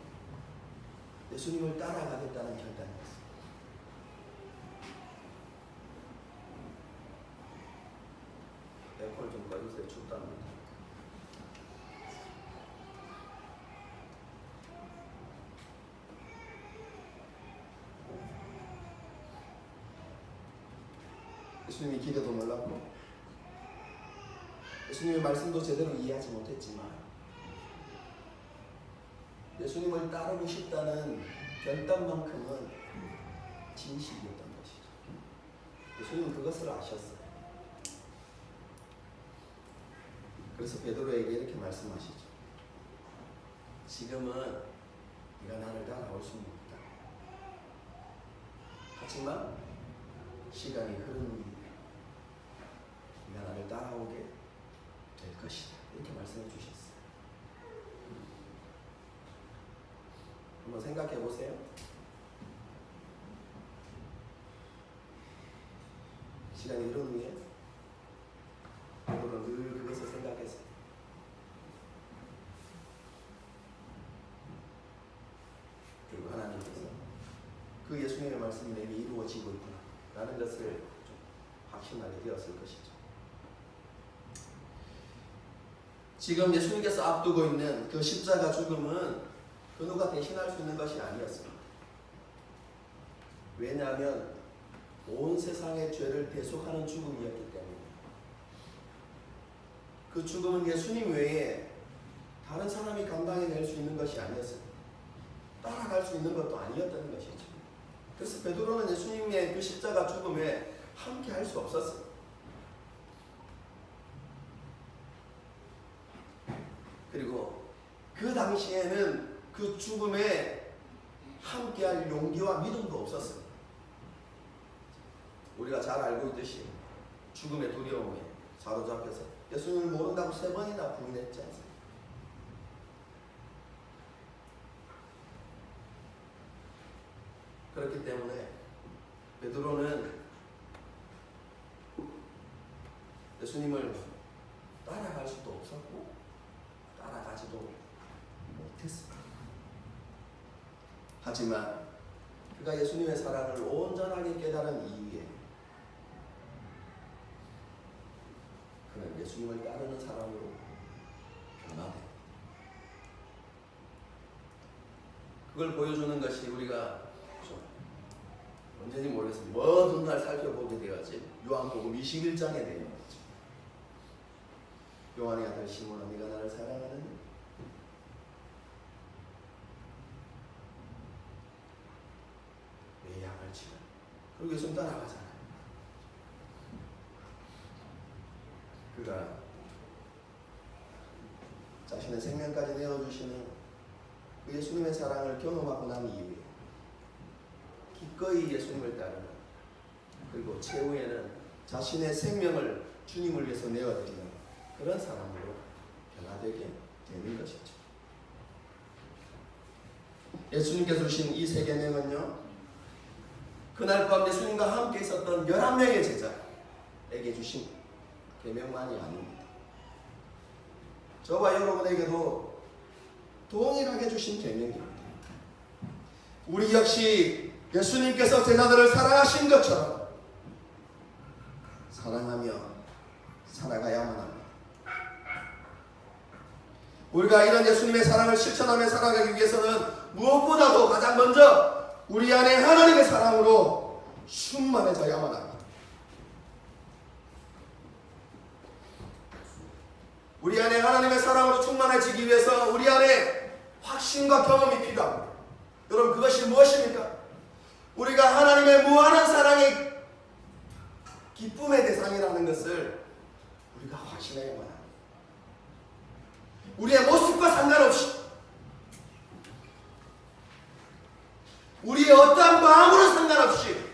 예수님을 따라가겠다는 결단이었어요. 에어컨 좀 꺼주세요. 춥답니다. 예수님이 기대도 몰랐고 예수님의 말씀도 제대로 이해하지 못했지만 예수님을 따르고 싶다는 결단만큼은 진실이었던 것이죠. 예수님은 그것을 아셨어요. 그래서 베드로에게 이렇게 말씀하시죠. 지금은 네가 나를 따라올 수는 없다. 하지만 시간이 흐른 후에 네가 나를 따라오게 될 것이다. 이렇게 말씀해 주셨어요. 한번 생각해 보세요. 시간이 흐른 후에 베드로는 늘 그것을 생각했어요. 그리고 하나님께서 그 예수님의 말씀이 내게 이루어지고 있구나 라는 것을 좀 확신하게 되었을 것이죠. 지금 예수님께서 앞두고 있는 그 십자가 죽음은 그 누가 대신할 수 있는 것이 아니었습니다. 왜냐하면 온 세상의 죄를 대속하는 죽음이었기 때문에 그 죽음은 예수님 외에 다른 사람이 감당해낼 수 있는 것이 아니었습니다. 따라갈 수 있는 것도 아니었다는 것이죠. 그래서 베드로는 예수님의 그 십자가 죽음에 함께 할 수 없었어요. 그리고 그 당시에는 그 죽음에 함께할 용기와 믿음도 없었어요. 우리가 잘 알고 있듯이 죽음의 두려움에 사로잡혀서 예수님을 모른다고 3번이나 부인했지 않습니까? 그렇기 때문에 베드로는 예수님을 따라갈 수도 없었고 따라가지도 못했습니다. 하지만 그가 예수님의 사랑을 온전하게 깨달은 이후에 그는 예수님을 따르는 사람으로 변화됩니다. 그걸 보여주는 것이 우리가 언제인지 모르겠습니다. 모든 날 살펴보게 되어지 요한복음 21장에 되는 거죠. 요한의 아들 시몬아 네가 나를 사랑하느냐? 내 양을 치라. 그리고 예수님 따라가잖아요. 그가 자신의 생명까지 내어주시는 그 예수님의 사랑을 경험하고 난 이후에 기꺼이 예수님을 따르는, 그리고 최후에는 자신의 생명을 주님을 위해서 내어드리는 그런 사람으로 변화되게 되는 것이죠. 예수님께서 주신 이 세 계명은요, 그날 밤 예수님과 함께 있었던 11명의 제자에게 주신 계명만이 아닙니다. 저와 여러분에게도 동일하게 주신 계명입니다. 우리 역시 예수님께서 제자들을 사랑하신 것처럼 사랑하며 살아가야만 합니다. 우리가 이런 예수님의 사랑을 실천하며 살아가기 위해서는 무엇보다도 가장 먼저 우리 안에 하나님의 사랑으로 충만해져야만 합니다. 우리 안에 하나님의 사랑으로 충만해지기 위해서 우리 안에 확신과 경험이 필요합니다. 여러분, 그것이 무엇입니까? 우리가 하나님의 무한한 사랑의 기쁨의 대상이라는 것을 우리가 확신해야만 합니다. 우리의 모습과 상관없이, 우리의 어떠한 마음으로 상관없이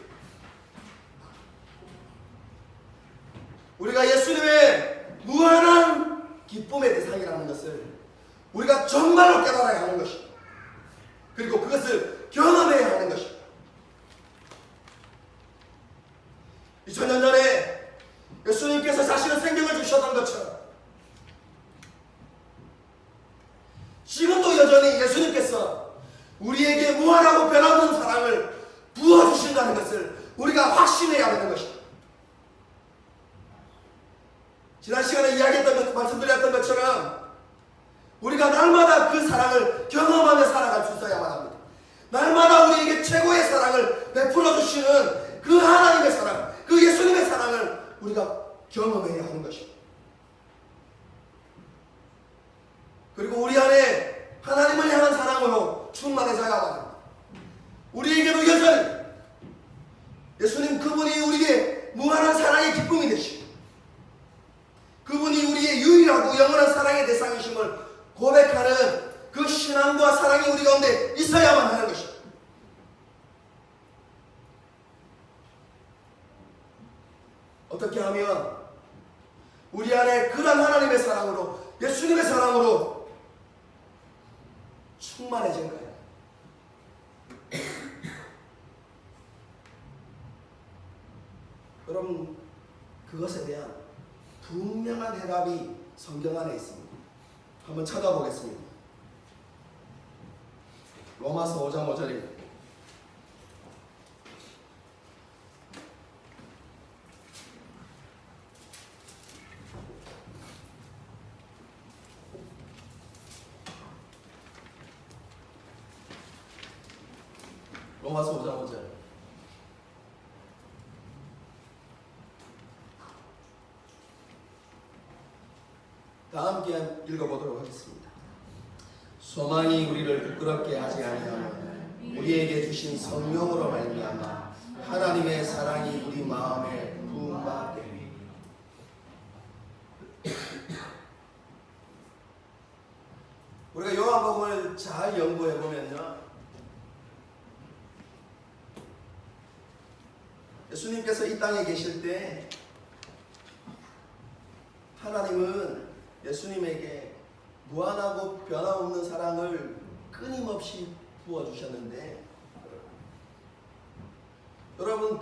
우리가 예수님의 무한한 기쁨의 대상이라는 것을 우리가 정말로 깨달아야 하는 것입니다. 그리고 그것을 경험해야 하는 것입니다. 2000년 전에 예수님께서 자신의 생명을 주셨던 것처럼 지금도 여전히 예수님께서 우리에게 무한하고 변함없는 사랑을 부어주신다는 것을 우리가 확신해야 되는 것입니다. 지난 시간에 이야기했던 것, 말씀드렸던 것처럼 우리가 날마다 그 사랑을 경험하며 살아갈 수 있어야만 합니다. 날마다 우리에게 최고의 사랑을 베풀어 주시는 그 하나님의 사랑, 그 예수님의 사랑을 우리가 경험해야 하는 것입니다. 그리고 우리 안에 하나님을 향한 사랑으로 충만해져야 합니다. 우리에게도 여전히 예수님 그분이 우리에게 무한한 사랑의 기쁨이 되시고 그분이 우리의 유일하고 영원한 사랑의 대상이심을 고백하는 그 신앙과 사랑이 우리 가운데 있어야만 하는 것입니다. 어떻게 하면 우리 안에 그런 하나님의 사랑으로 예수님의 사랑으로 충만해질까요? 여러분 그것에 대한 분명한 해답이 성경 안에 있습니다. 한번 찾아보겠습니다. 로마서 5장 5절입니다. 로마서 5장 5절. 다 함께 읽어보도록 하겠습니다. 소망이 우리를 부끄럽게 하지 아니하면 우리에게 주신 성령으로 말미암아 하나님의 사랑이 우리 마음에 부음받게 되리. 우리가 요한복음을 잘 연구해 보면요, 예수님께서 이 땅에 계실 때 하나님은 예수님에게 무한하고 변함없는 사랑을 끊임없이 부어주셨는데, 여러분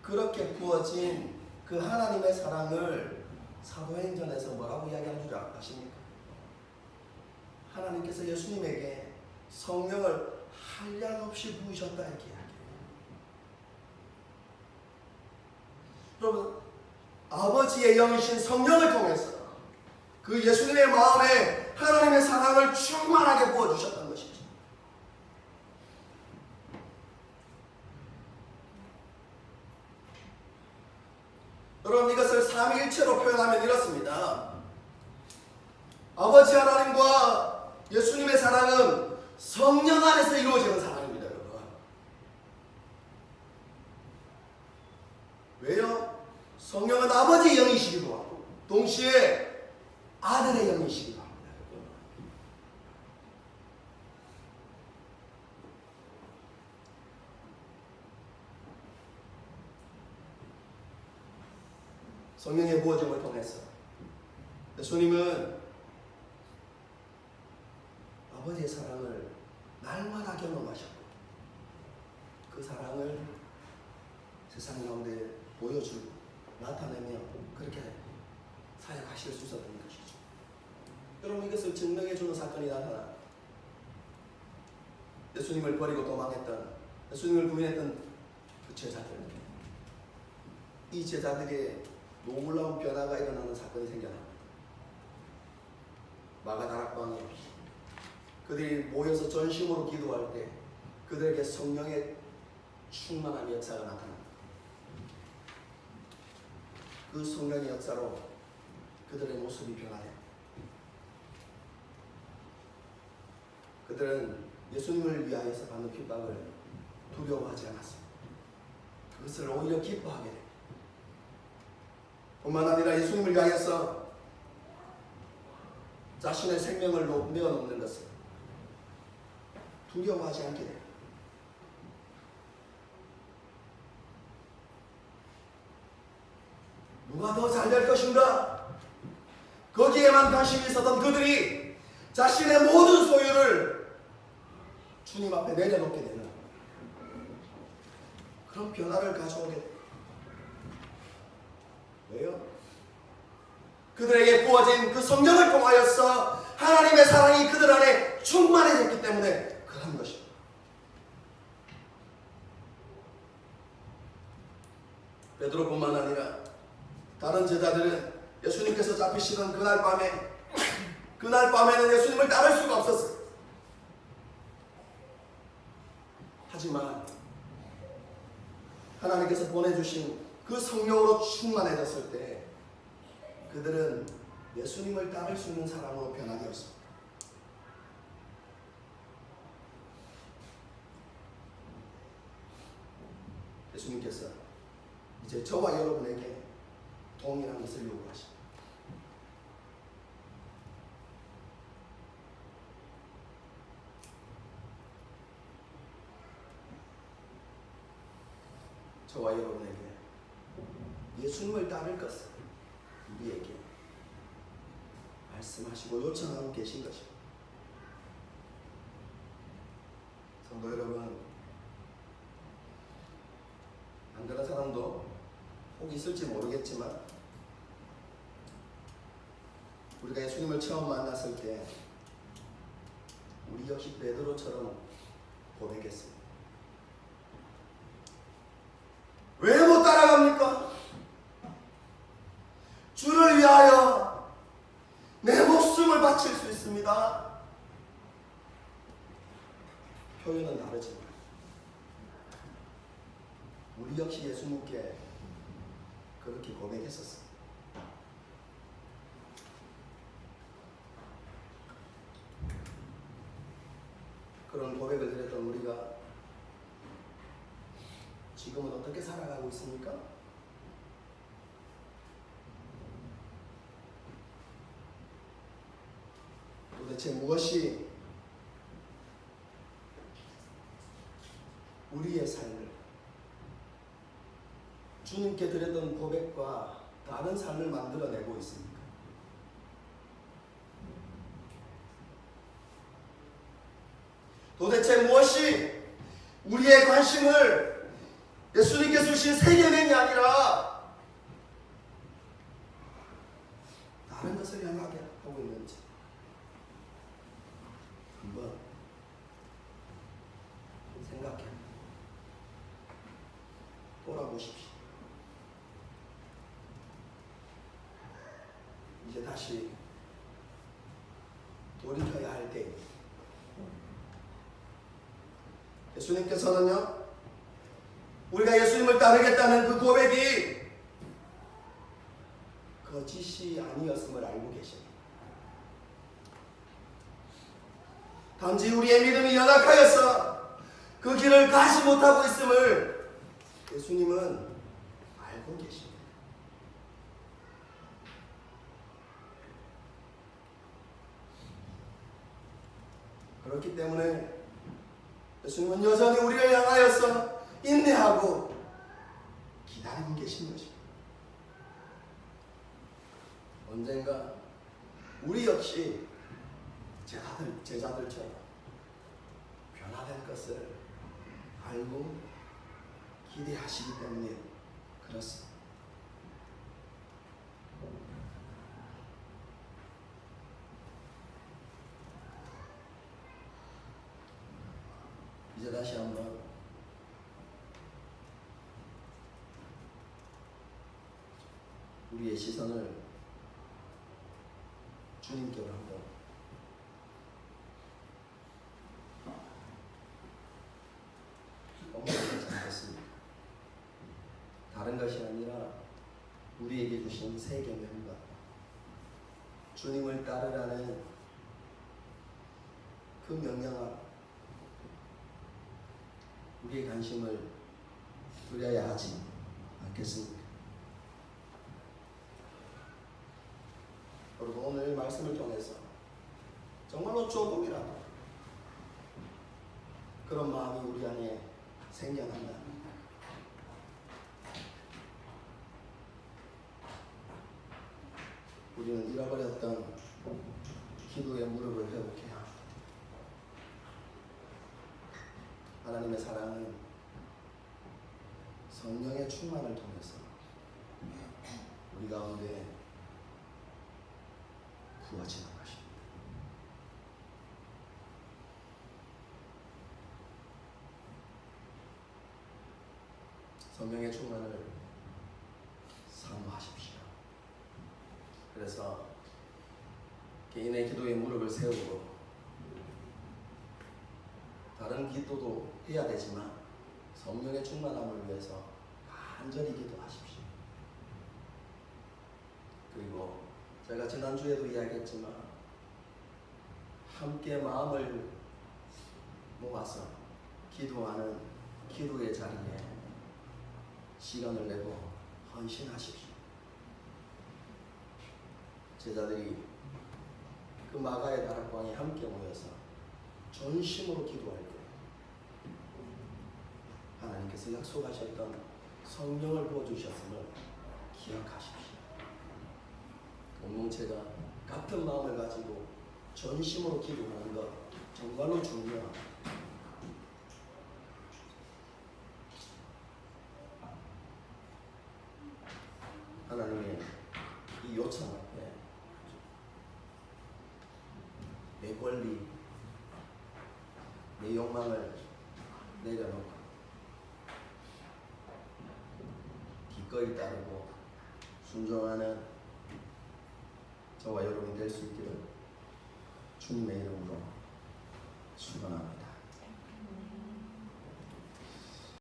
그렇게 부어진 그 하나님의 사랑을 사도행전에서 뭐라고 이야기하는 줄 아십니까? 하나님께서 예수님에게 성령을 한량없이 부으셨다 이렇게 이야기해요. 여러분 아버지의 영이신 성령을 통해서 그 예수님의 마음에 하나님의 사랑을 충만하게 부어주셨던 것이죠. 여러분 이것을 삼위일체로 표현하면 이렇습니다. 아버지 하나님과 예수님의 사랑은 성령 안에서 이루어지는 사랑입니다. 여러분 왜요? 성령은 아버지의 영이시기도 하고 동시에 아들의 영이시기도 합니다. 성령의 부어짐을 통해서 예수님은 아버지의 사랑을 날마다 경험하셨고 그 사랑을 세상 가운데 보여주고 나타내며 그렇게 사역하실 수 있었던 것이죠. 여러분 이것을 증명해주는 사건이 나타나 예수님을 버리고 도망했던, 예수님을 부인했던 그 제자들, 이 제자들의 놀라운 변화가 일어나는 사건이 생겨납니다. 마가다락방에 그들이 모여서 전심으로 기도할 때 그들에게 성령의 충만한 역사가 나타납니다. 그 성령의 역사로 그들의 모습이 변화돼요. 그들은 예수님을 위하여서 받는 핍박을 두려워하지 않았습니다. 그것을 오히려 기뻐하게 돼요. 뿐만 아니라 예수님을 위하여서 자신의 생명을 내어놓는 것을 두려워하지 않게 돼요. 누가 더 잘 될 것인가? 거기에만 관심이 있었던 그들이 자신의 모든 소유를 주님 앞에 내려놓게 되는 그런 변화를 가져오게 돼요. 왜요? 그들에게 부어진 그 성령을 통하여서 하나님의 사랑이 그들 안에 충만해졌기 때문에 그런 것입니다. 베드로뿐만 아니라 다른 제자들은 예수님께서 잡히시던 그날 밤에는 예수님을 따를 수가 없었어요. 하지만 하나님께서 보내주신 그 성령으로 충만해졌을 때 그들은 예수님을 따를 수 있는 사람으로 변화되었습니다. 예수님께서 이제 저와 여러분에게 동일한 것을 요구하십니다. 저와 여러분에게 예수님을 따를 것을 우리에게 말씀하시고 요청하고 계신 것입니다. 성도 여러분, 안 그런 사람도 혹 있을지 모르겠지만 우리가 예수님을 처음 만났을 때 우리 역시 베드로처럼 고백했습니다. 왜 못 따라갑니까? 주를 위하여 내 목숨을 바칠 수 있습니다. 표현은 다르지만 우리 역시 예수님께 그렇게 고백했었습니다. 그런 고백을 드렸던 우리가 지금은 어떻게 살아가고 있습니까? 도대체 무엇이 우리의 삶을 주님께 드렸던 고백과 다른 삶을 만들어내고 있습니까? 도대체 무엇이 우리의 관심을 예수님께서 주신 새 계명이 아니라 다른 것을 향하게 하고 있는지 한번 생각해 돌아보십시오. 이제 다시 돌이켜야 할 때입니다. 예수님께서는요, 우리가 예수님을 따르겠다는 그 고백이 거짓이 아니었음을 알고 계십니다. 단지 우리의 믿음이 연약하여서 그 길을 가지 못하고 있음을 예수님은 알고 계십니다. 그렇기 때문에 예수님은 여전히 우리를 향하여서 인내하고 기다리고 계신 것입니다. 언젠가 우리 역시 제자들처럼 변화될 것을 알고 기대하시기 때문에 그렇습니다. 이제 다시 한번 우리의 시선을 주님께로 한번 옮겨보지 않겠습니다. 다른 것이 아니라 우리에게 주신 새 계명과 주님을 따르라는 그 명령을 우리의 관심을 두려야 하지 않겠습니까? 여러분, 오늘 말씀을 통해서 정말로 조금이라도 그런 마음이 우리 안에 생겨난다. 우리는 잃어버렸던 기도의 무릎을 회복해야 합니다. 하나님의 사랑은 성령의 충만을 통해서 우리 가운데 부어지는 것입니다. 성령의 충만을 사모하십시오. 그래서 개인의 기도에 무릎을 세우고 다른 기도도 해야 되지만 성령의 충만함을 위해서 간절히 기도하십시오. 그리고 제가 지난주에도 이야기했지만 함께 마음을 모아서 기도하는 기도의 자리에 시간을 내고 헌신하십시오. 제자들이 그 마가의 다락방에 함께 모여서 전심으로 기도할 때 하나님께서 약속하셨던 성령을 부어주셨음을 기억하십시오. 공동체가 같은 마음을 가지고 전심으로 기도하는 것 정말로 중요합니다. 하나님의 이 요청 앞에 내 권리, 내 욕망을 내려놓고 기꺼이 따르고 순종하는 저와 여러분이 될 수 있기를 주님의 이름으로 축원합니다.